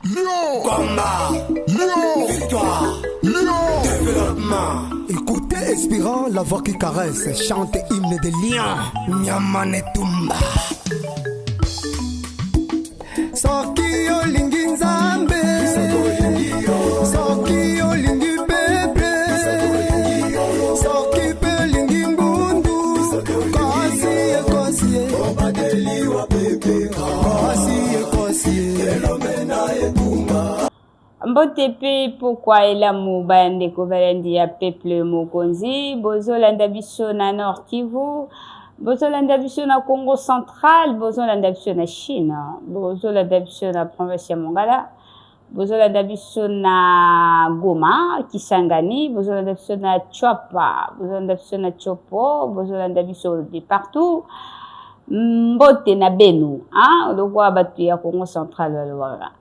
Lyon, combat, Lyon, victoire, Lyon, développement. Écoutez Espérant, la voix qui caresse, chante hymne de Lyon. Nyamane Tumba. Soki olingi nzambe, soki olingi pepe, soki pe olingi mbundu, kosi obadeliwa pepe, kosi elomena etumba. Mbotepe pourquoi elamu bande kovalandi ya peuple mokonzi bozolanda biso na Nord Kivu, bozolanda biso na Congo central, bozolanda biso na Chine, bozolanda biso na province ya Mongala, bozolanda biso na Goma, Kisangani, bozolanda biso na Chwapa, bozolanda biso na Chopo, bozolanda biso de partout. Mbote na Benu, hein, lokwa batu ya Congo central walwala.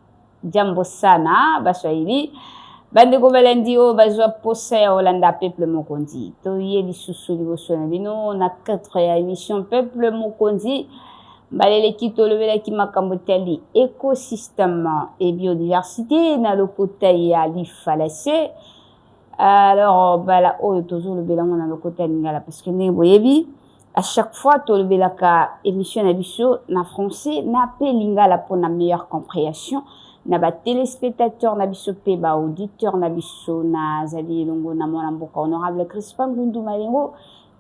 Jambo sana baswahili bandeko balandi o bazwa posa ya Olanda peuple mokonzi to ye lisusu liboso na bino na 4 ya émission peuple mokonzi balele kitolobela ki makambo tali écosystème et biodiversité na lokota ya lifalase. Alors bala o tozo lobela na lokota ngala parce que ne boyebi à chaque fois tolobela ka émission na biso na français na pe lingala pour na meilleure compréhension na ba téléspectateur na biso pe ba auditeur na biso na zali longo na mona mboka honorable Crispin Ngundu Malengo,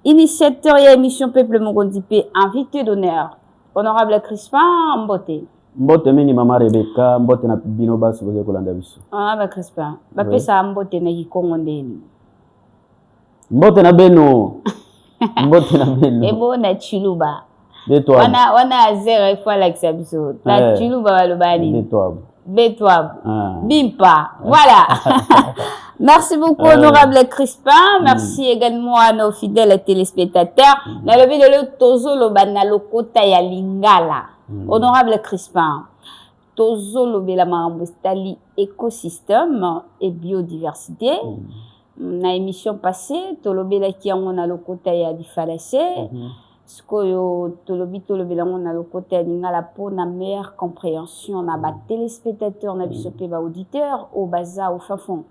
initiateur ya émission peuple mokonzi pe invité d'honneur honorable Crispin mbote mingi mama Rebecca mbote na bino baso boze kolanda biso ba Crispin ba pesa mbote na Kikongo ndeni mbote na beno mbote na beno ebo na Chiluba Betwa wana zero fois la biso na Chiluba balobani Betwab, Bimpa, voilà. Merci beaucoup, honorable Crispin. Merci également à nos fidèles téléspectateurs. Dans le vidéo, Tozo Lobana Lokota ya Lingala. Honorable Crispin, Tozo Lobela Marambostali écosystème et biodiversité. Dans l'émission passée, Tolobela Kiamona Lokota ya Difalase. Skoyo tolobi tolobelango na lokota ya lingala pour na meilleure compréhension na ba téléspectateurs na biso pe ba auditeur au baza au fafon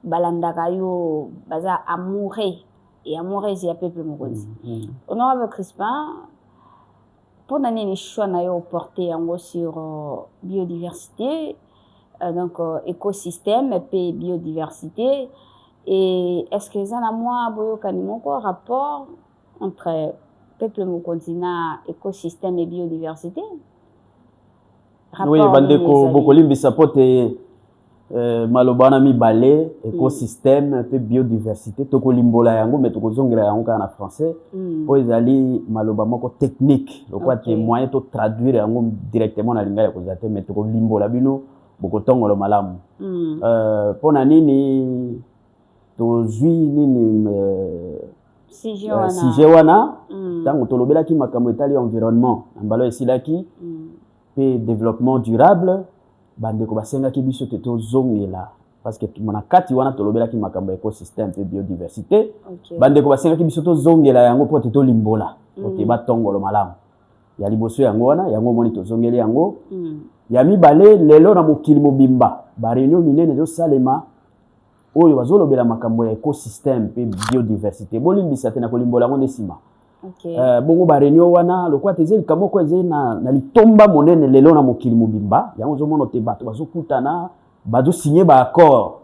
balandaka yo baza amoureux et amoureuse ya peuple mokonzi. Honorable Crispin, pour nani choix na yo porter yango sur biodiversité, donc écosystème et biodiversité, et est-ce que ça na moi boyo kanimoko rapport entre peuple mokonzi na écosystème et biodiversité? Oui, bandeko bokolimbi sapote malobana mibale écosystème pe biodiversité tokolimbola yango mais tokozongela yango kana français po ezali maloba moko technique lokwa te moyen to traduire yango directement na lingala kozate mais tokolimbola bino bokotongolo malamu pona nini tozwi nini Sije wana tango tolobela ki makambo etali environnement mbalo esilaki pe développement durable bandeko basenga ki biso te tozongela parce que mona kati wana tolobela ki makambo écosystème pe biodiversité bandeko basenga ki biso tozongela yango po te tolimbola ote batongolo malamu ya liboso yango wana yango moni tozongeli yango ya mibale lelo na mokili mobimba ba réunion minene zo salema oyo bazolobela makambo ya écosystème pe biodiversité bolimbisa te na kolimbola ngo nesima bongo ba réunion wana lokwa te zeli kamoko eze na litomba monene lelo na mokili mobimba yango zo mono te bato bazokutana bazo signer ba accord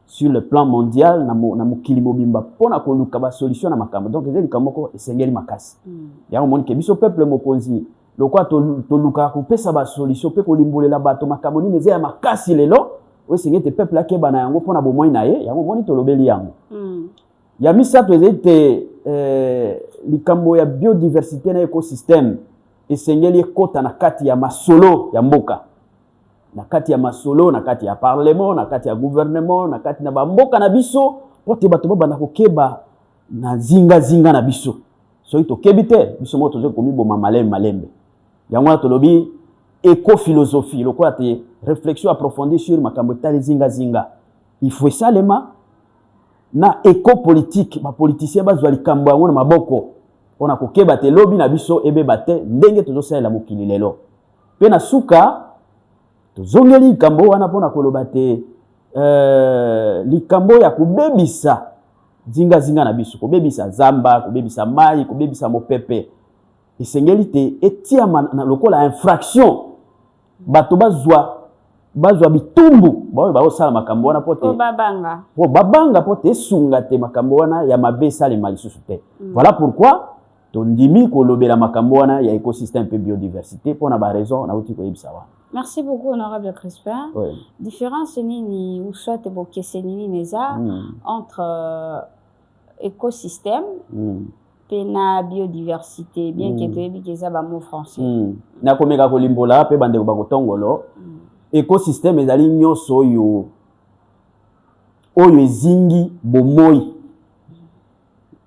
sur le plan mondial na mokili mobimba pona koluka ba solution na makambo donc ezeli kamoko esengeli makasi yango moni ke biso peuple mokonzi lokwa toluka kopesa ba solution pe kolimbolela bato makambo nini eze ya makasi lelo we singete peuple akeba na yango pona bomoi na ye yango moni tolobeli yango ya misato ezete likambo ya biodiversité na écosystème esengeli ekota na kati ya masolo ya mboka na kati ya masolo na kati ya parlement na kati ya gouvernement na kati na ba mboka na biso pote bato babanda kokeba na zinga na biso soki tokebi te biso mo tozo komiboma malembe yango tolobi éco-philosophie lokola te réflexion approfondie sur makambo tali zinga il faut salema na éco-politique ba politicien bazwa likambo yango na maboko ona kokeba te lobi na biso ebeba te ndenge tozo salela mokili lelo pe na suka tozongeli likambo wana mpona koloba te likambo ya kobebisa zinga na biso, kobebisa zamba, kobebisa mai, kobebisa mopepe esengeli te etiama na lokola infraction bato bazwa bitumbu baosala makambo wana po te babanga po te esunga te makambo wana ya mabe esalema lisusu te. Voilà pourquoi tondimi kolobela makambo wana ya écosystème pe biodiversité mpona baraison nauti koyebisa wana. Merci beaucoup, honorable Crispin. Oui. Différence nini ou soit bokeseni neza entre écosystème et na biodiversité, bien que tu aies dit ça ba mot français. Na komeka kolimbola pe bande ko bakotongolo. Écosystème ezali nyonso oyo ezingi bomoi.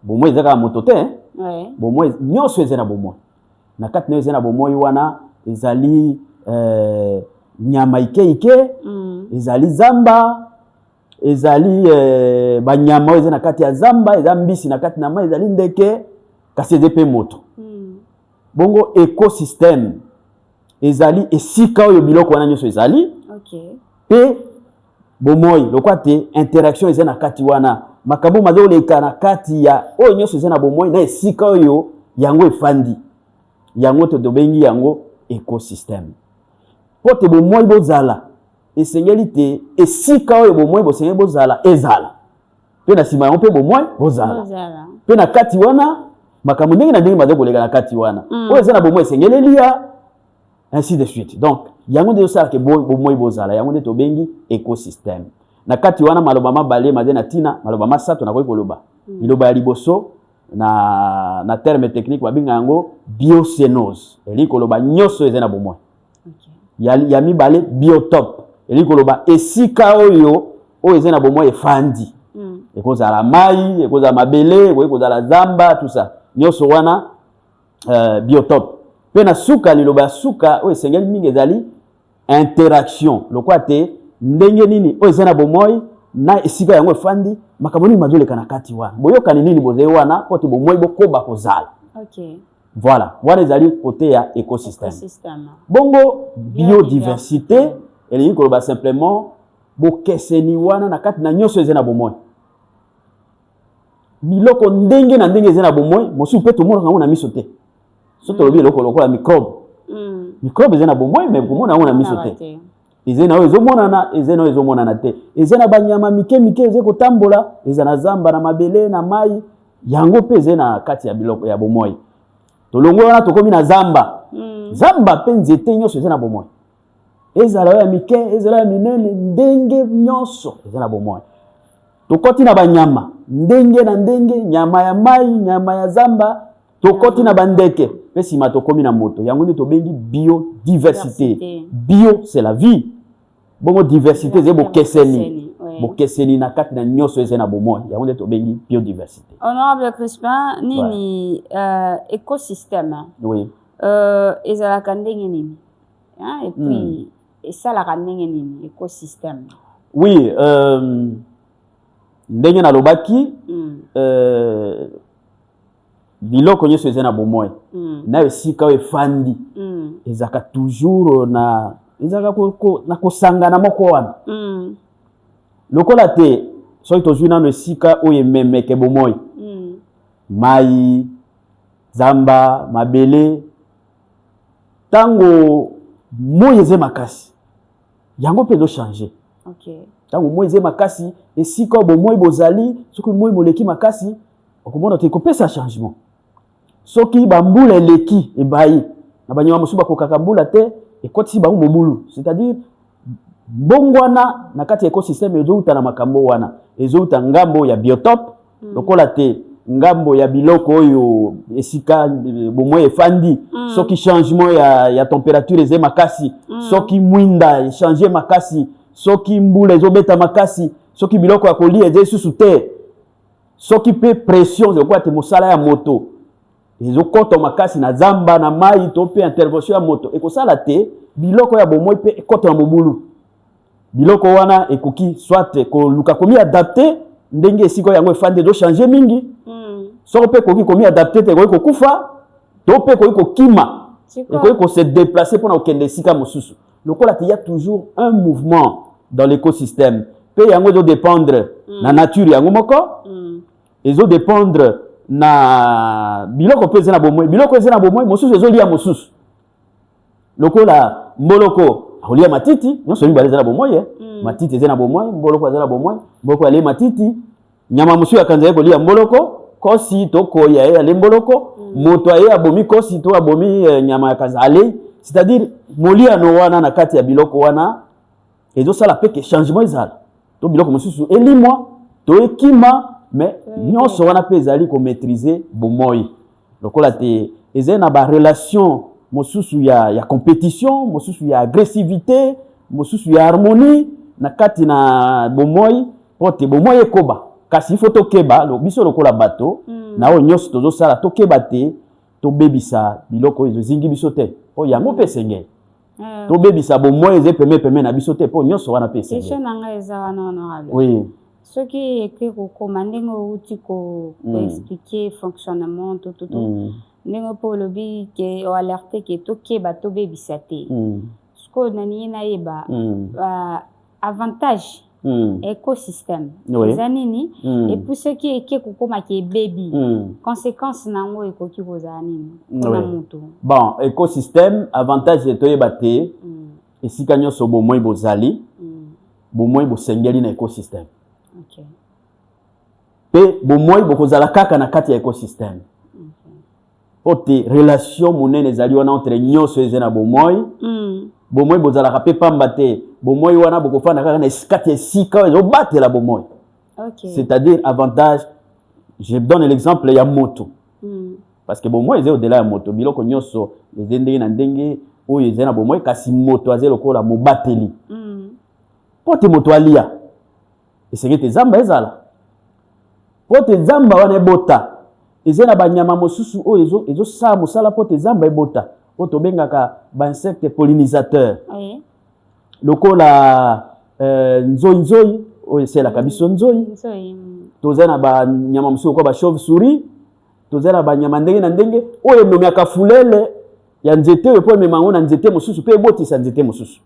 Bomoi ezaka moto te, hein? Ouais. Bomoi nyonso ezena bomoi. Na kati na ezena bomoi wana ezali nyama ike ezali zamba ezali banyama ezena kati ya zamba ezali mbisi na kati na mai ezali ndeke kasi ezepe moto. Bongo écosystème ezali esika oyo biloko wana nyonso ezali. Okay. Pe bomoi lokwa te interaction ezena kati wana makambo mazoleka na kati ya oyo nyonso ezena bomoi na esika oyo yango efandi yango to dobengi yango écosystème. Pote bomoi bozala esengeli te esika oyo bomoi bosengeli bozala ezala pe na sima yango pe bomoi bozala pe na kati wana makambo ndenge na ndenge bazokoleka na kati wana oyo ezana bomoi esengeli lia ainsi de suite. Donc yango nde osala ke bomoi bozala yango nde tobengi écosystème. Na kati wana maloba mabale mazena tina maloba masato na koyi koloba liloba ya liboso na terme technique babinga yango biocénose eli koloba nyonso ezena bomoi. Ya mibale biotope eli koloba esika oyo ezena bomoi efandi ekozala mai ekozala mabele ekozala zamba tout ça nyonso wana biotope. Pe na suka liloba ya suka oyo esengeli mingi ezali interaction lokwa te ndenge nini oyo ezena bomoi na esika yango efandi makambo nini mazoleka na kati wana boyokani nini bozali wana po te bomoi bokoba kozala. Okay. Voilà, wana ezali côté ya écosystème. Bongo biodiversité elingi koloba simplement bokeseni wana na kati na nyonso ezena bomoi. Biloko ndenge na ndenge ezena bomoi mosu pe tomona yango na miso te. Soto lobi eloko lokola microbe. Microbe ezena bomoi mais komona yango na miso te. Ezena oyo ezomonana ezena oyo ezomonana te. Ezena banyama mike eze kotambola ezana zamba na mabele na mai yango pe ezena kati ya biloko ya bomoi. Tolongo wana tokomi na zamba. Zamba pe nzete nyonso ezena bomoi. Ezala ya mike ezala ya minene ndenge nyonso ezena bomoi. Tokoti na banyama ndenge na ndenge nyama ya mai nyama ya zamba tokoti na bandeke pe sima tokomi na moto yango nde tobengi biodiversité. Bio c'est la vie. Bongo diversité ze bokeseni. Bokeseni na kati na nyonso ezena bomoi yango nde tobengi biodiversité. Honorable Crispin nini écosystème. Oui. Ezalaka ndenge nini? Et puis esalaka ndenge nini écosystème. Oui, ndenge na lobaki biloko nyonso ezena bomoi na esika oyo efandi ezaka toujours na ezaka na kosangana moko wana lokola te soki tozwi nano esika oyo ememeke bomoi mai zamba mabele tango moi eze makasi yango mpe ezochange. Tango moi eze makasi esika bomoi bozali soki moi moleki makasi okomona te kopesa changement. Soki bambula eleki ebayi na banyama mosusu bakokaka mbula te ekotisi bango mobulu, c'est-à-dire bongwana na kati ya écosystème ezouta na makambo wana ezouta ngambo ya biotope lokola te ngambo ya biloko oyo esika bomoi efandi soki changement ya température eze makasi soki mwinda changer makasi soki mbula ezobeta makasi soki biloko ya kolia eze susu te soki pe pression lokola te mosala ya moto ezokota makasi na zamba na mai to pe intervention ya moto ekosala te biloko ya bomoi pe ekota na mobulu biloko wana ekoki soit ko luka komi adapter ndenge esiko yango efande do changer mingi soko pe koki komi adapter te koki kokufa to pe koki kokima ekoki ko se déplacer pona okende esika mosusu lokola il y a toujours un mouvement dans l'écosystème. Pe yango do dépendre na nature yango moko. Ezo dépendre na biloko pe na bomoi. Biloko na bomoi mosusu ezo lia mosusu. Lokola mboloko olia matiti, nyonso libale na bomoi matiti ezena bomoi, mboloko ezena bomoi, mboloko ale matiti, nyama musu ya kanza liko lia mboloko, kosi to koya ale mboloko, moto aye abomi kosi to abomi nyama ya kanza ale, c'est-à-dire molia no wana na kati ya biloko wana ezo sala pe ke changement ezala. To biloko mususu elimwa, to ekima, mais nyonso wana pe ezali ko maîtriser bomoi. Lokola te ezena ba relation mosusu ya compétition, mosusu ya agressivité, mosusu ya harmonie na kati na bomoi pote bomoi ekoba kasi faut tokeba lo biso lokola bato na o nyonso tozo sala tokeba te to bebisa biloko ezo zingi biso te o yango pe senge to bebisa bomoi eze peme na biso te po nyonso wana pe senge question nanga eza wana honorable oui ce qui est ko commander uti ko expliquer fonctionnement tout ndenge po lobi ke o alerter ke tokeba to bebisa te ko nani na yeba avantage écosystème zanini et pour ce qui est kokoma ke baby conséquence nango ekoki kozanini na mutu bon écosystème avantage to yeba te esika nyonso bomoi bozali bomoi bosengeli na écosystème OK pe bomoi bokozala kaka na kati ya écosystème ote relation monene ezali wana entre nyonso ezena bomoi bomoi bozala pe pamba te bomoi wana bokofana kaka na kati ya sika ezo batela bomoi c'est-à-dire avantage je donne l'exemple ya moto parce que bomoi eze au-delà ya moto biloko nyonso ezendenge na ndenge oyo ezena bomoi kasi moto aze lokola mobateli pote moto alia esengete zamba ezala pote zamba wana ebota ezena banyama mosusu oyo ezo sa mosala pote zamba ebota oto bengaka ba insectes pollinisateurs lokola nzoi oyo sela kabiso nzoi tozana ba nyama mosusu ko ba chauve souris tozana ba nyama ndenge na ndenge oyo nomiaka fulele ya nzete oyo po memango na nzete mosusu pe ebotisa nzete mosusu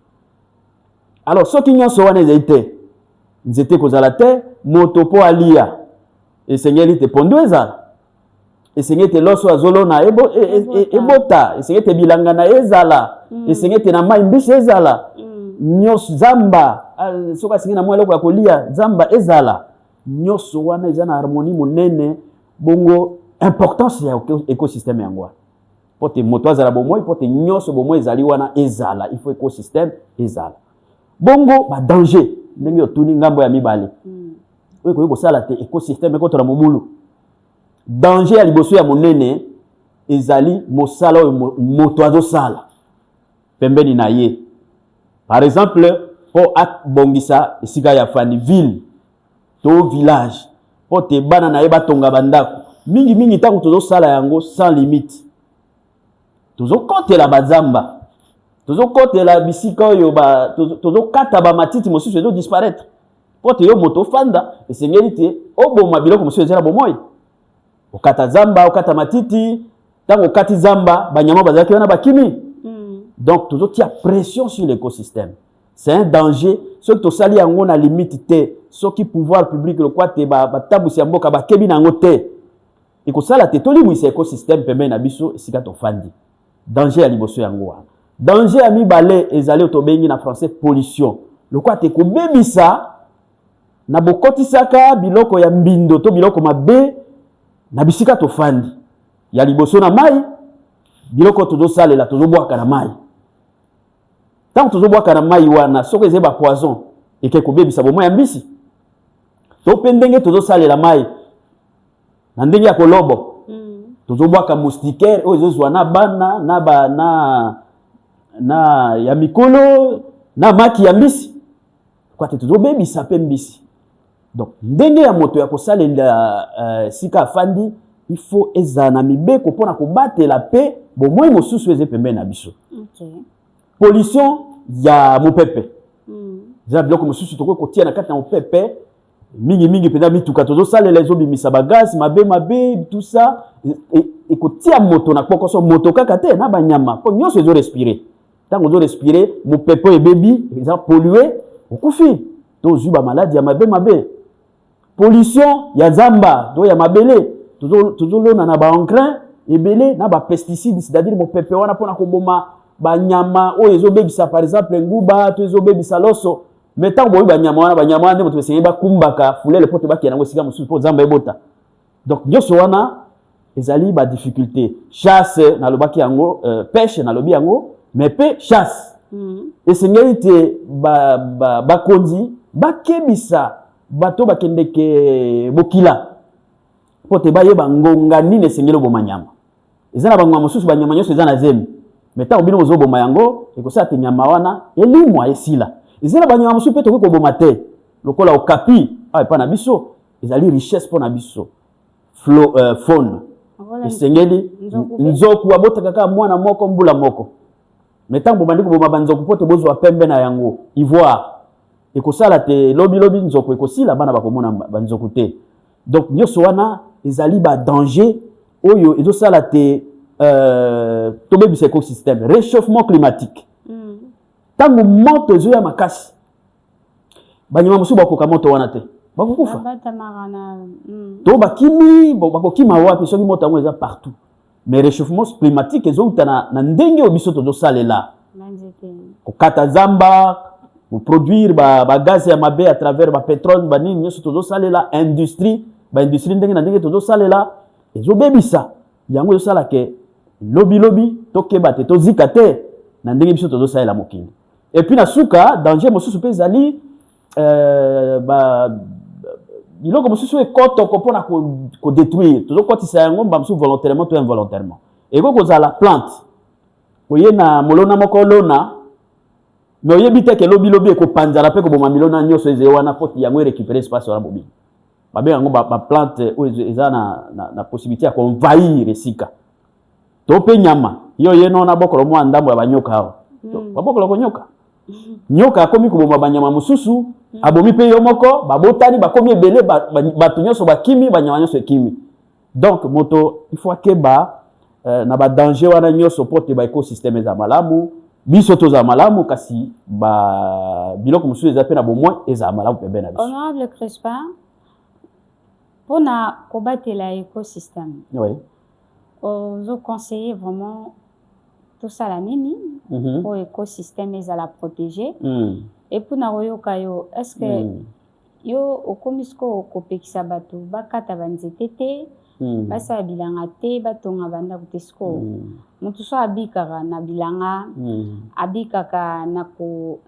alors soki nyonso wana ezite nzete kozala te moto po alia esengeli te pondo ezala esengete loso azolona ebota esengete bilanga na ezala esengete na mai mbisi ezala nyos zamba soka singi na mwa eloko ya kolia zamba ezala nyonso wana eza na harmonie monene bongo importance ya écosystème yango pote moto azala bomoi pote nyonso bomoi ezali wana ezala il faut écosystème ezala bongo ba danger ndenge otuni ngambo ya mibale oyo ko kosala te écosystème ekotola mobulu danger ya liboso ya monene ezali mosala oyo moto azosala pembeni na ye par exemple po abongisa esika ya fani ville to village po te bana na ye batonga bandako mingi ntango tozosala yango sans limite tozokotela bazamba tozokotela bisika oyo tozokata bamatiti mosusu ezo disparaître po te yo moto fanda esengeli te oboma biloko mosusu ezala bomoi okata zamba okata matiti tango okati zamba banyama bazalaki wana bakimi donc tozotia pression sur l'écosystème c'est un danger soki tosali yango na limite te soki pouvoir public le kwate batabusi ya mboka bakebi nango te ekosala te tolimwisa écosystème pembeni na biso esika tofandi danger ya liboso yango wana danger ya mibale ezali otobengi na français pollution le kwate kobebisa na bokotisaka biloko ya mbindo to biloko mabe na bisika tofandi ya liboso na mai biloko tozosalela tozobwaka na mai tant tozobwaka na mai wana soko ezeba poison eke kobebisa bomoi ya mbisi to pe ndenge tozosalela mai na ndenge ya kolobo tozobwaka moustiquaire oyo ezozwa na bana na ya mikolo na maki ya mbisi kwate tozobebisa pe mbisi donc ndenge ya moto ya kosalela sika afandi il faut ezala na mibeko mpona kobatela pe bomoi mosusu eze pembeni na biso pollution ya mopepe eza biloko mosusu tokoki kotia na kati na mopepe mingi mpenza mituka tozosalela ezobimisa bagaz mabe tout ça ekotia moto na kokoso moto kaka te na banyama mpo nyonso ezorespire tant qu'on doit respirer mon pepo et baby ils ont pollué okufi to zuba maladie ya mabe pollution ya zamba to ya mabele toujours lona na ba engrais ebele na ba pesticides c'est-à-dire mon pepe wana pona ko boma ba nyama o ezo bebisa par exemple nguba to ezo bebisa loso mais tant boyi ba nyama wana moto besengi ba kumbaka fulele pote ba kiana ngosika musu po zamba ebota donc nyoso wana ezali ba difficulté chasse na lobaki yango pêche na lobi yango mais pe chasse esengeli te ba konzi ba kebisa bato bakendeke bokila pote ba yeba ngonga nini esengeli boma nyama ezana bangwa mosusu ba nyama nyoso ezana zemi mais tant obino ozo boma yango ekosa te nyama wana elimwa esila ezana ba nyama mosusu pe to ko boma te lokola okapi pa na biso ezali richesse po na biso faune esengeli nzoku abota kaka mwana moko mbula moko metango bandiko boma banzoku pote bozo pembe na yango ivoire ekosala te lobi nzoku ekosila bana bakomona banzoku te donc nyoso wana ezali ba danger oyo ezosala te tobebisa écosystème réchauffement climatique tango moto ezoya makasi banyama mosusu bakoka moto wana te bakokufa to bakimi bakokima wapi soki moto yango eza partout mais réchauffement climatique ezouta na ndenge oyo biso tozosalela kokata zamba produire ba gaz ya mabe à travers ba pétrole ba nini nyonso tozosalela industrie ba industrie ndenge na ndenge tozosalela ezobebisa yango ezosala ke lobi tokeba te tozika te na ndenge biso tozosalela mokili et puis na suka danger mosusu mpe ezali biloko mosusu ekotoko mpona kodétruire tozokotisa yango mosusu volontairement to involontairement ekokozala plante oye na molona moko lona mais oyebi te ke lobi ekopanzala mpe koboma milona nyonso eze wana poti yango erécupérer espace wana mobile babenga yango baplante oyo eza na possibilité ya konvahir esika to mpe nyama yo ye nona bokolo mwa ndambo ya banyoka awa babokolo konyoka nyoka akomi koboma banyama mosusu abomi mpe yo moko babotani bakomi ebele bato nyonso bakimi banyama nyonso ekimi donc moto il faut akeba na badanger wana nyonso po te baécosystème eza malamu biso toza malamu kasi biloko mosusu eza mpe na bomoi eza malamu pembe na biso. Honorable Crispin, mpona kobatela écosystème ozo conseiller vraiment tosala nini po écosystème ezala protégé et mpona koyoka yo est ce que yo okomi siko kopekisa bato bakata banzete te basala bilanga te batonga bandako te siko moto so abikaka na bilanga abikaka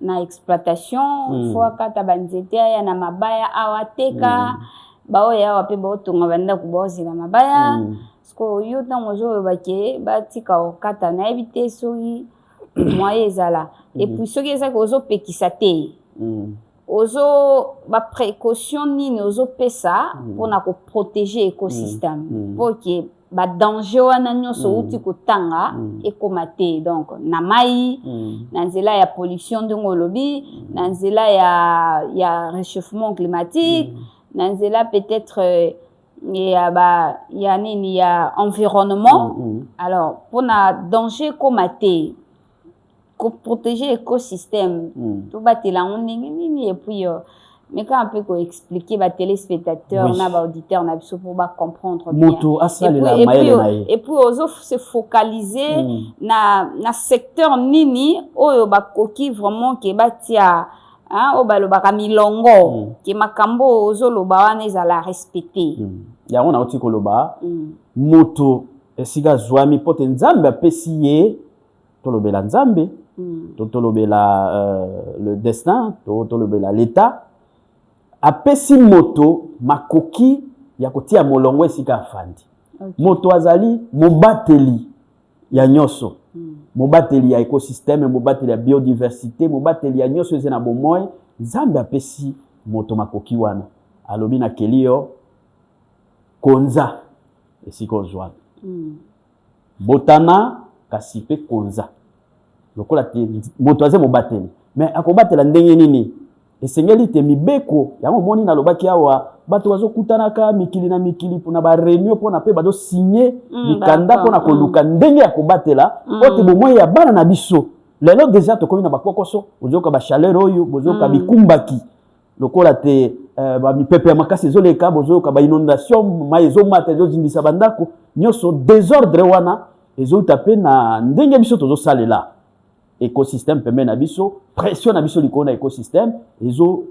na exploitation fo akata banzete aya na mabaya awa teka baoyo awa mpe baotonga bandako baozela mabaya siko yo ntango ozoyoba ke batika okata nayebi te soki moye ezala epuis soki ezaki ozopekisa te ozo baprécaution nini ozopesa mpona koprotege écosystème mpo ke badanger wana nyonso outi kotanga ekoma te donc na mai na nzela ya pollution ndenge olobi na nzela ya réchauffement climatique na nzela peut-être ya nini ya environnement alors mpona danger ekoma te protéger l'écosystème tout batela ndenge nini et puis mais quand on peut expliquer ba téléspectateurs na ba auditeurs na biso pour ba comprendre bien et puis ozo se focaliser na secteur nini oyo ba koki vraiment ke batia o balobaka milongo ke makambo ozo loba wana ezala respecter yango na oti koloba moto esika zwami pote nzambe apesi ye tolobela nzambe tolobela le destin tolobela l'état apesi moto makoki ya kotia molongo esika afandi moto azali mobateli ya nyonso mobateli ya écosystème mobateli ya biodiversité mobateli ya nyonso eza na bomoi nzambe apesi moto makoki wana alobi na kelio konza esika ozwami botana kasi pe konza lokola te moto aze mobateli mais akobatela ndenge nini esengeli te mibeko yango moni na lobaki awa bato bazokutanaka mikili na mikili pona ba réunion pona pe bazo signer mikanda pona koluka ndenge ya kobatela pote bomoi ya bana na biso lelo déjà tokomi na bakokoso ozoka ba chaleur oyo bozoka bikumbaki lokola te ba mipepe ya makasi ezoleka bozoka ba inondation mai ezomata ezozindisa bandako nyonso désordre wana ezouta pe na ndenge biso tozosalela écosystème pembe na biso pression na biso likolo na écosystème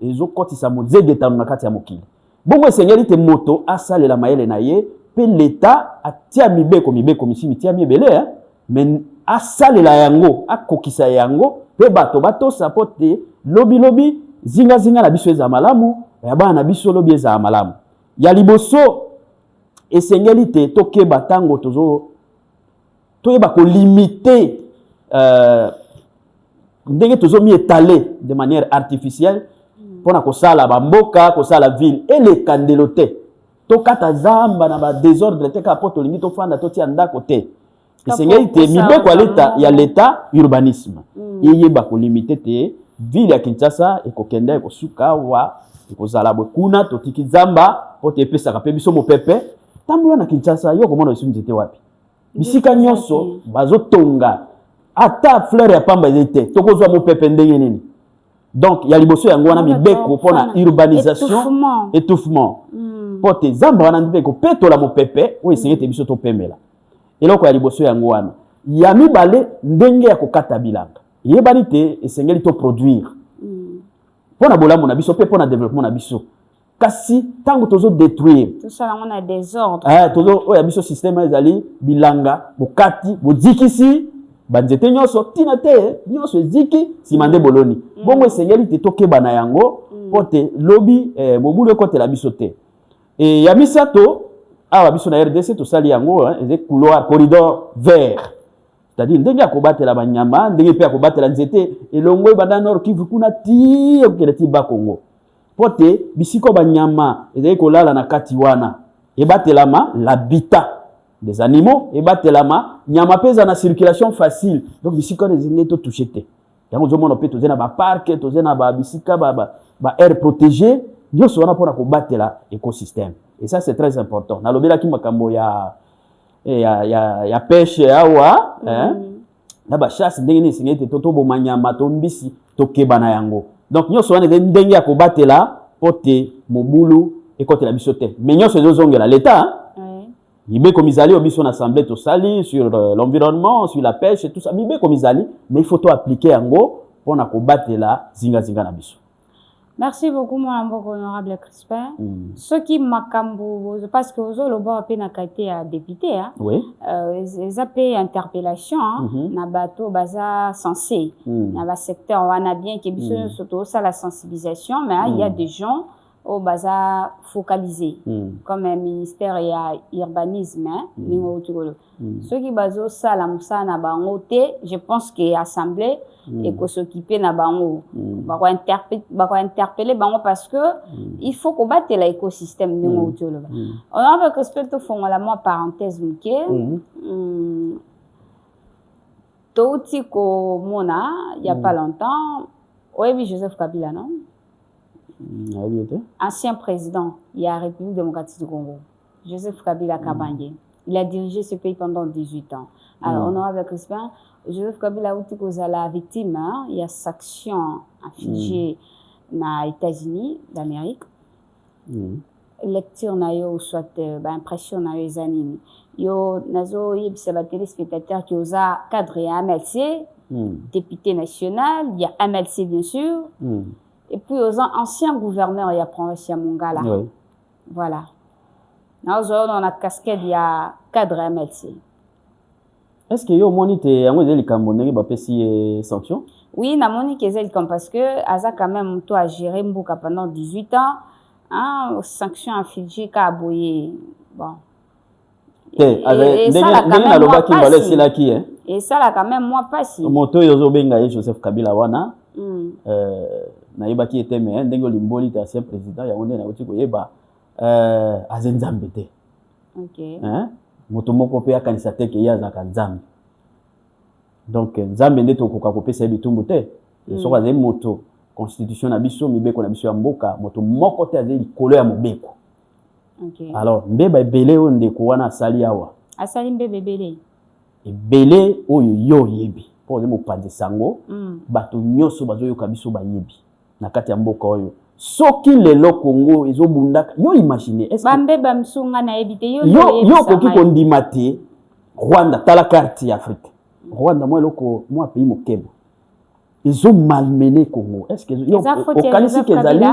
ezokotisa mozegetano na kati ya mokili bongo esengeli te moto asalela mayele na ye pe l'état atia mibeko misi tia mibele mais asalela yango akokisa yango pe bato batosa pote lobi zinga na biso eza malamu ya bana na biso lobi eza malamu ya liboso esengeli te tokeba tango toyeba ko limiter ndenge tozomi étaler de manière artificielle pona kosala bamboka kosala ville eleka ndelo te tokata zamba na ba désordre te ka poto lingi tofanda totia ndako te esengeli te mibeko ya l'état urbanisme yeyeba ko limiter te ville ya Kinshasa ekokende ekosuka wa ekozala bokuna totiki zamba poto epesaka pe biso mopepe tambola na Kinshasa yo komona biso nzete wapi bisika nyonso bazotonga ata fleur ya pamba ezete tokozwa mopepe ndenge nini donc ya liboso yango wana mibeko pona urbanisation étouffement pote zamba wana ndeko petola mopepe o esengete biso to pemela eloko ya liboso yango wana ya mibale ndenge ya kokata bilanga yebani te esengeli to produire pona bolamu na biso pe pona développement na biso kasi tango tozo détruire tout ça on a désordre tozo oya biso système ezali bilanga bokati bodikisi banzete nyonso tina te nyonso eziki simande boloni bongo esengeli te tokeba na yango pote lobi mobulu ekotela biso te et ya misato awa biso na RDC tosali yango eze couloir corridor vert c'est-à-dire ndenge akobatela banyama ndenge pe akobatela nzete elongo banda nord Kivu kuna ti okele ti ba Congo pote bisiko banyama ezali kolala na kati wana ebatelama l'habitat des animaux ebatelama nyama peza na circulation facile donc bisiko ezali to toucher te yango zomona pe tozena ba parc tozena ba bisika ba air protégé nyonso wana pona kobatela écosystème et ça c'est très important na lobela ki makambo ya pêche awa na ba chasse ndenge ni singete toto bo manyama to mbisi to kebana yango donc nyonso wana ndenge ya kobatela pote mobulu ekotela biso te mais nyonso ezozongela l'état mibeko mizali obiso na assemblée to sali sur l'environnement sur la pêche et tout ça mibeko mizali mais il faut to appliquer yango pona kobatela zinga na biso. Merci beaucoup, mon honorable Crispin. Ce qui m'a cambouré, parce que vous avez le été à député, oui. Ils appellent interpellation, na bateau baza censé, dans le secteur, on a bien que surtout ça la sensibilisation, mais il y a des gens au baza focalisé, comme un ministère et urbanisme, ceux qui basent ça la moussa na bangote, je pense que l'assemblée et qu'on s'occupe na bango, interpeller bango parce que il faut combattre l'écosystème de notre on a avec respect au fond la moi parenthèse Touti ko mona il y a pas longtemps, oui Joseph Kabila non. Ancien président de la République démocratique du Congo, Joseph Kabila Kabangé. Il a dirigé ce pays pendant 18 ans. Alors, on aura avec Crispin, Joseph Kabila a la victime, il y a sanction infligée aux États-Unis d'Amérique. Lecture na yo soit impression na les animes. Yo nazo yebisa ba téléspectateurs qui osa cadre à MLC, député national, il y a MLC bien sûr. Et puis aux anciens gouverneurs, il y a province Mongala. Oui. Voilà. Nous avons la casquette, il y a cadre MLC. Est-ce que vous avez les Camerounais qui sanctions? Oui, nous avons les parce que Aza quand même toi géré Mbouka pendant 18 ans, hein, sanctions infligées à Boye. Bon. Et ça là quand même moi pas si. Et ça là quand même moi pas si. Moto yozo benga Joseph Kabila wana. Na qui était mais ndenge limboli ta ancien président ya onde na uti ko yeba azenzambe te. OK. Moto moko pe akanisa te ke ya za kanzambe. Donc nzambe ndeto koka kopesa bitumbu te. So ka ze moto constitution na biso mibeko na biso ya mboka moto moko te azeli kolo ya mobeko. OK. Alors mbeba ebele onde ko wana asali awa. Asali mbeba ebele. Ebele oyo yo yebi. pour mo pande sango bato nyoso bazoyoka biso bayebi na kati ya mboka oyo soki lelo Congo ezobundaka yo imaginer est-ce bambe bamsunga na ebite yo koki kondima te Rwanda tala carte ya Afrique Rwanda moi loko moi pays mokeba ils ont malmené Congo est-ce que yo okanisi kezali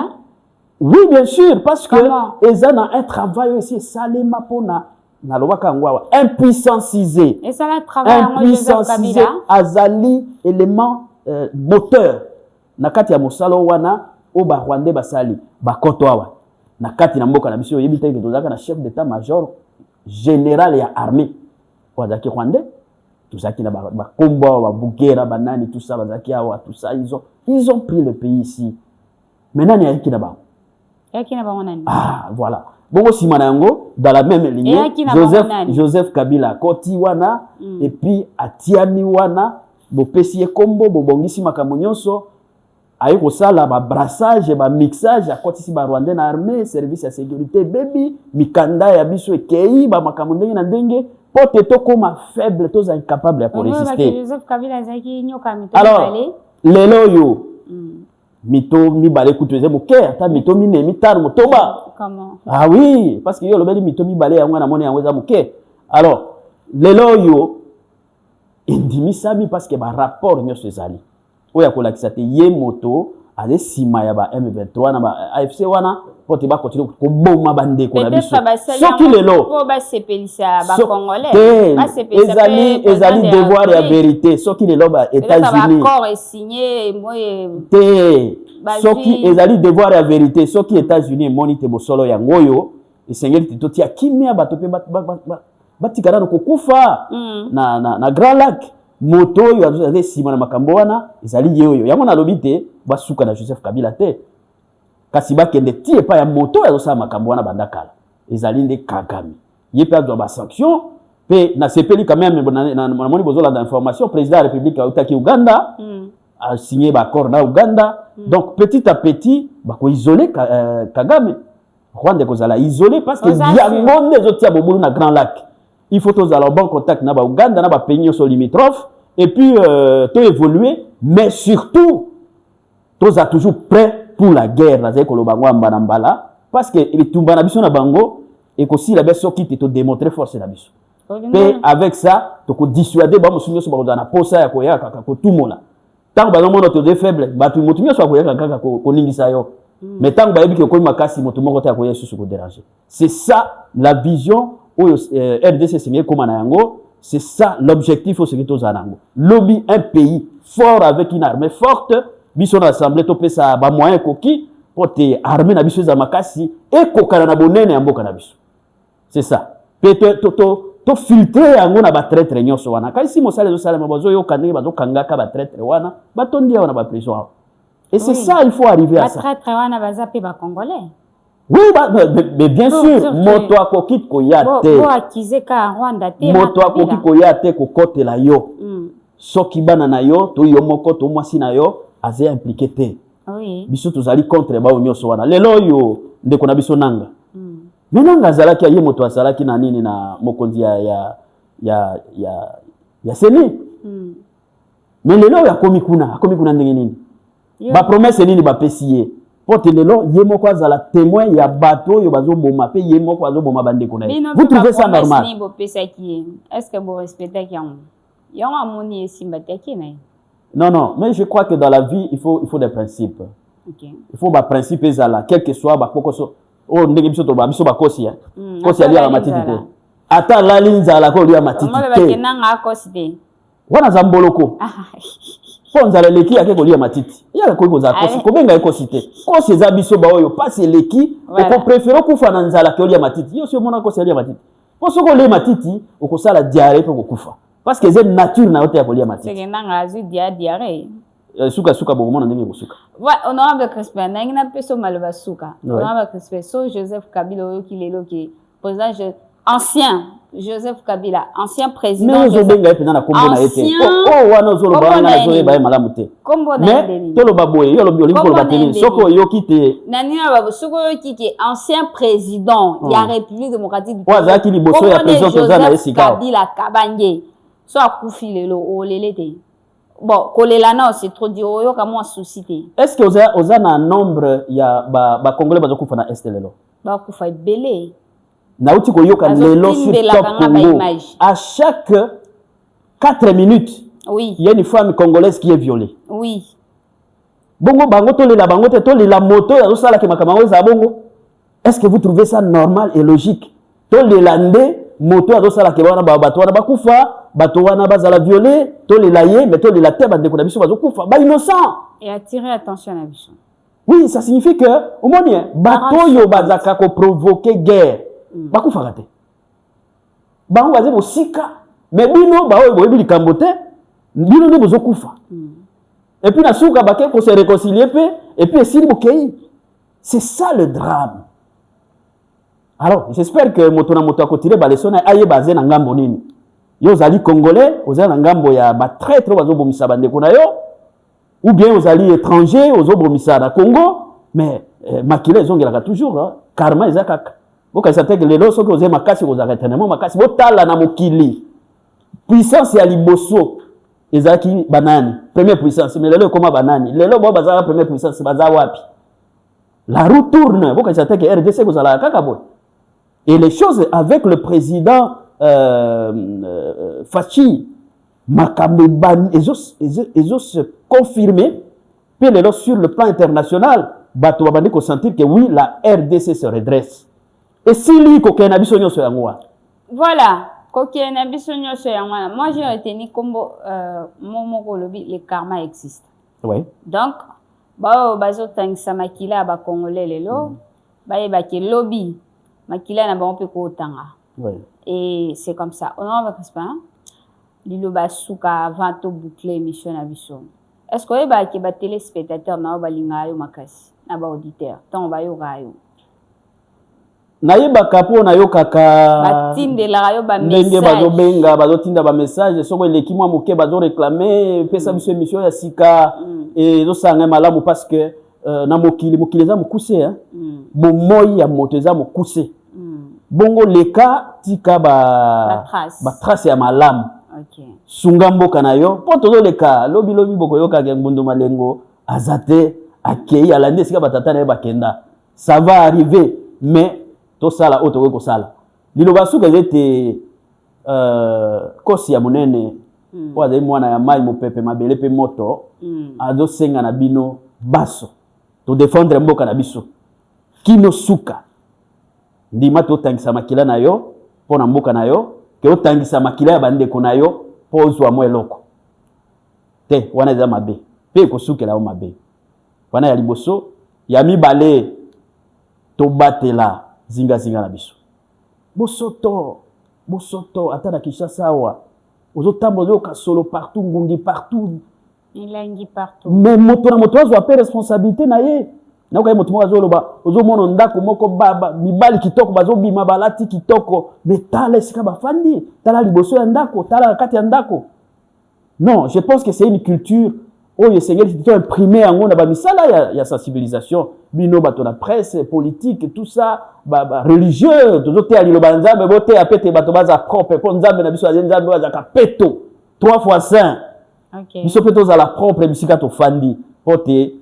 oui bien sûr parce que ils ont un travail aussi salema pona na lobaka ngwa impuissancisé et ça la travail en Joseph Kabila azali élément moteur na kati ya mosalo wana o ba Rwandais basali bakoto awa na kati na mboka na biso yebita ke tozaka na chef d'état major général ya armée wazaki Rwandais tozaki na ba kombo ba Bugera banani tout ça bazaki awa tout ça ils ont pris le pays ici maintenant ya ki na ba nani voilà bongo simana yango dans la même lignée Joseph Kabila koti wana et puis atiami wana bopesi kombo bobongisi makambo nyonso ayi kosala ba brassage ba mixage akotisi ba Rwandais na armée service ya sécurité baby mikanda ya biso ekei ba makambo ndenge na ndenge pote to koma faible to incapable ya pour résister Joseph Kabila zaki nyoka mito alors lelo yo mito mibale kutueze moke ata mito mine mitano motoba comment ah oui parce que yo lobeli mito mibale yango na moni yango za moke alors lelo yo indimi sami parce que ba rapport nyonso ezali oya kolakisa te ye moto ale sima ya ba M23 na ba AFC wana pote ba continue ko boma bandeko na biso soki lelo po ba sepelisa ba congolais ba sepelisa ezali devoir ya vérité soki lelo ba États-Unis accord est signé moye te soki ezali devoir ya vérité soki États-Unis monite bosolo ya ngoyo esengeli titoti ya kimia bato pe batikana ko kufa na Grand Lac moto yo azali sima na makambo wana ezali yeyo yango na lobite basuka na Joseph Kabila te kasi bakende tie pa ya moto ya osala makambo wana bandakala ezali nde Kagame ye pe azwa ba sanction pe na sepeli quand même na moni bozola d'information président de la République autaki Uganda a signé ba accord na Uganda donc petit à petit bako isoler Kagame Rwanda kozala isolé parce que yango nde zotia bobulu na Grand Lac il faut tous avoir bon contact na ba Uganda na ba pays nyonso limitrophes et puis to évoluer mais surtout tous a toujours prêt pour la guerre na zeko lobango mbana mbala parce que bitumba na biso na bango et aussi la beso qui te démontrer force na biso et avec ça to ko dissuader ba musunyo so ba na posa ya koya kaka ko tumola tant ba nomo to de faible ba tu mutunyo so koya kaka ko lingisa yo mais tant ba yebi ko ko makasi mutu moko ta koya susu ko déranger c'est ça la vision RDC signé comme Yango, c'est ça l'objectif au secrétaire Zanango. Lobby un pays fort avec une armée forte, bison assemblée topé ça ba moyen koki pour te armée na biso za makasi et kokana na bonene ya mboka na biso. C'est ça. To filtrer yango na ba traître nyonso wana. Kasi mo sala zo sala mabazo yo kanenge bazo kangaka ba traître wana, ba tondi wana ba prison. Et c'est ça il faut arriver à ça. Ba traître wana ba zappé ba congolais. Oui, mais bien sûr, moto akokit koyate. Bo akize ka Rwanda te. Moto akokit koyate ko kote la yo. Soki bana na yo, to yo moko to mwasi na yo, aze impliqué te. Oui. Biso tozali contre ba onyoso wana. Lelo yo ndeko na biso nanga. Menanga zalaki ye moto asalaki na nini na mokonzi ya seni. Mais lelo ya komi kuna ndenge nini? Ba promesse nini ba pesiye? Pote lelo yemo kwa zala témoin ya bato yo bazo boma pe yemo kwa zo boma bande kuna. Vous trouvez ça normal? Est-ce que vous respectez yango? Yango amoni esimba teki na. Non, mais je crois que dans la vie il faut des principes. OK. Il faut ba principe ezala quel que soit ba kokoso o ndenge biso to ba biso ba kosi ya. Kosi ali ya matiti te. Ata la linzala ko li ya matiti te. Mo ba kenanga akosi te. Wana zamboloko. Fonzala leki ake kolia matiti. Ya ko ko za kosi ko benga ekosi te. Kosi za biso ba oyo passe leki ko préférer kufa na nzala ke olia matiti. Yo si mona kosi alia matiti. Po soko le matiti ko sala diarrhée ko kufa. Parce que c'est nature na yote ya kolia matiti. C'est nanga azu diarrhée. Suka bo mona ndenge ko suka. Ouais, honorable Crispin, na ngina peso maloba suka. Honorable Crispin, so Joseph Kabila oyo kilelo ki président ancien Joseph Kabila, ancien président. Mais je benga pe na kombo na yete. Oh wana zolo ba na zo ba malamu te. Kombo na mais to lo baboye yo lo bi olingo lo bateli soko yo kite. Nani na babo soko yo kite ancien président ya République démocratique du Congo. Wa zaki liboso ya président Joseph Kabila Kabange. So akufi lelo o lele te. bon kolela non c'est trop dire oyo ka moi souci. Est-ce que vous avez un nombre ya ba congolais bazo kufa na est lelo? Ba kufa belé. Na uti ko yoka lelo sur Top Congo. À chaque 4 minutes, oui, il y a une femme congolaise qui est violée. Oui. Bongo bango to la moto ya sala ke makambo za bongo. Est-ce que vous trouvez ça normal et logique? To le lande moto ya sala ke bana ba bato wana bakufa, bato wana bazala violé, to le laye mais to le late ba ndeko na biso bazokufa, ba innocent. Et attirer attention à biso. Oui, ça signifie que au moins bato yo bazaka ko provoquer guerre. Bakufa kate. Bango baze bo sika, mais bino ba oyo boyebi likambo te, bino ne bozokufa. Et puis, Nasuka Baké pour se réconcilier, et puis, c'est ça le drame. Alors, j'espère que Motona Moto a continué à leçon aïe basé dans Ngambo Nini. Yo zali Congolais, aux allez Ngambo ya ba traître aux obomisa bande konayo, ou bien aux allez étrangers, aux obomisa da Congo, mais makile ils ont gagné toujours, hein. Karma ils akak. Boka s'attend que les lois sont que aux makasi aux arrêtements, makasi botala na mokili. Puissance ya liboso. Ezaki banani première puissance mais lelo comment banani lelo bo bazala première puissance baza wapi la roue tourne boka s'attend que RDC vous allez kaka boy et les choses avec le président Fachi makambe ban ezo se confirmer puis lelo sur le plan international bato babandi ko sentir que oui la RDC se redresse et si lui ko kena biso nyoso yango voilà. Moi, j'ai retenu comme le karma existe. Oui. Donc, ça makila ba congolais lelo, ke lobby makila na ba on peut ko tanga. Oui. Et c'est comme ça. On va pas lilo ba suka avant to boucler émission na biso. Est-ce que ba téléspectateur na ba linga yo makasi na ba auditeur tant ba yo rayo. Nayebaka po nayokaka batindela yo ba message ndenge bazobenga bazotinda ba message soko eleki mwa moke bazo réclamer pesa biso émission ya sika et zosanga malamu parce que na mokili za mokuse hein bomoi ya moto za mokuse bongo leka tika ba trace ya malamu. OK sunga mboka na yo po tozo leka lobi boko yoka ke mbundu malengo azate akei alande sika batata na bakenda ça va arriver mais to sala oto weko sala lilo basuka zete kosi ya munene kwa zai mwana ya mai mopepe mabele pe moto azo senga na bino baso to défendre mboka na biso kino suka ndima to tangisa makila na yo pona mboka na yo ke otangisa makila ya bande ko na yo pozwa mo eloko te wana za mabe pe ko sukela o mabe wana ya liboso ya mibale to batela zinga na biso bosoto ata na Kinshasa wa ozotambola yo kasolo partout ngungi partout ilangi partout mais moto na moto azwa pe responsabilité na ye na ko moto mo azoloba ozomona ndako moko baba mibali kitoko bazobima balati kitoko mais tala sika bafandi tala liboso ya ndako tala kati ya ndako non je pense que c'est une culture oyo Seigneur c'est imprimé en on a ba misala ya sensibilisation bino bato na presse politique tout ça ba religieux tozote ali lo banzambe bote apete bato baza propre po nzambe na biso nzambe baza kapeto 3 fois saint. OK biso peto za la propre bisika to fandi pote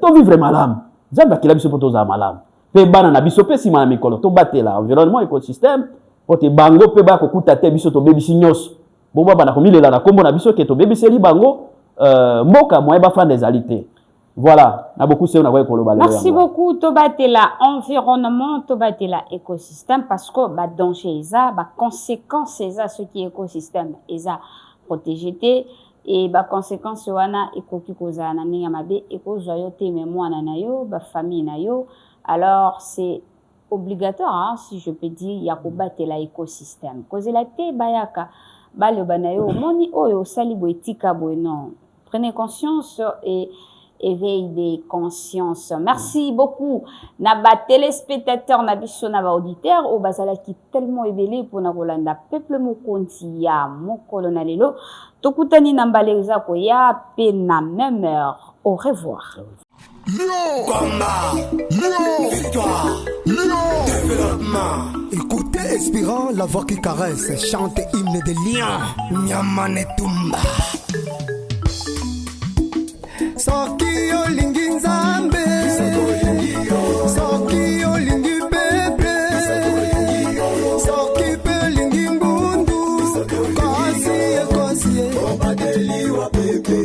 to vivre malamu nzambe akila biso poto za malamu pe bana na biso pe sima na mikolo to batela environnement écosystème pote bango pe ba ko kuta te biso to bebisi nyos bo baba na komilela na kombo na biso ke to bebiseli bango mboka moye bafanda ezalité. Voilà, na beaucoup c'est merci beaucoup tobatela environnement tobatela écosystème parce que ba danger eza ba conséquences eza ce qui écosystème eza protégé et ba conséquences wana ekoki kozala na ndenge mabe ekozwa yo te mémoire na yo ba famille na yo alors c'est obligatoire hein, si je peux dire ya kobatela écosystème kozela te bayaka baloba na yo moni oyo sali boetika boy non prenez conscience et éveil des consciences. Merci beaucoup. Naba téléspectateurs, nabiso naba auditeurs, au bazala qui tellement éveillé pour na Rolanda peuple mokonti ya mokolona lelo. Tokutani nambaleza ko ya pena même heure. Au revoir. Lion, combat, Lion, victoire, Lion, développement. Écoutez Espérant, la voix qui caresse, chante hymne de lion. Nyamane Tumba. soki olingi nzambe soki olingi pepe soki pe olingi mbundu kosie obadeliwa pepe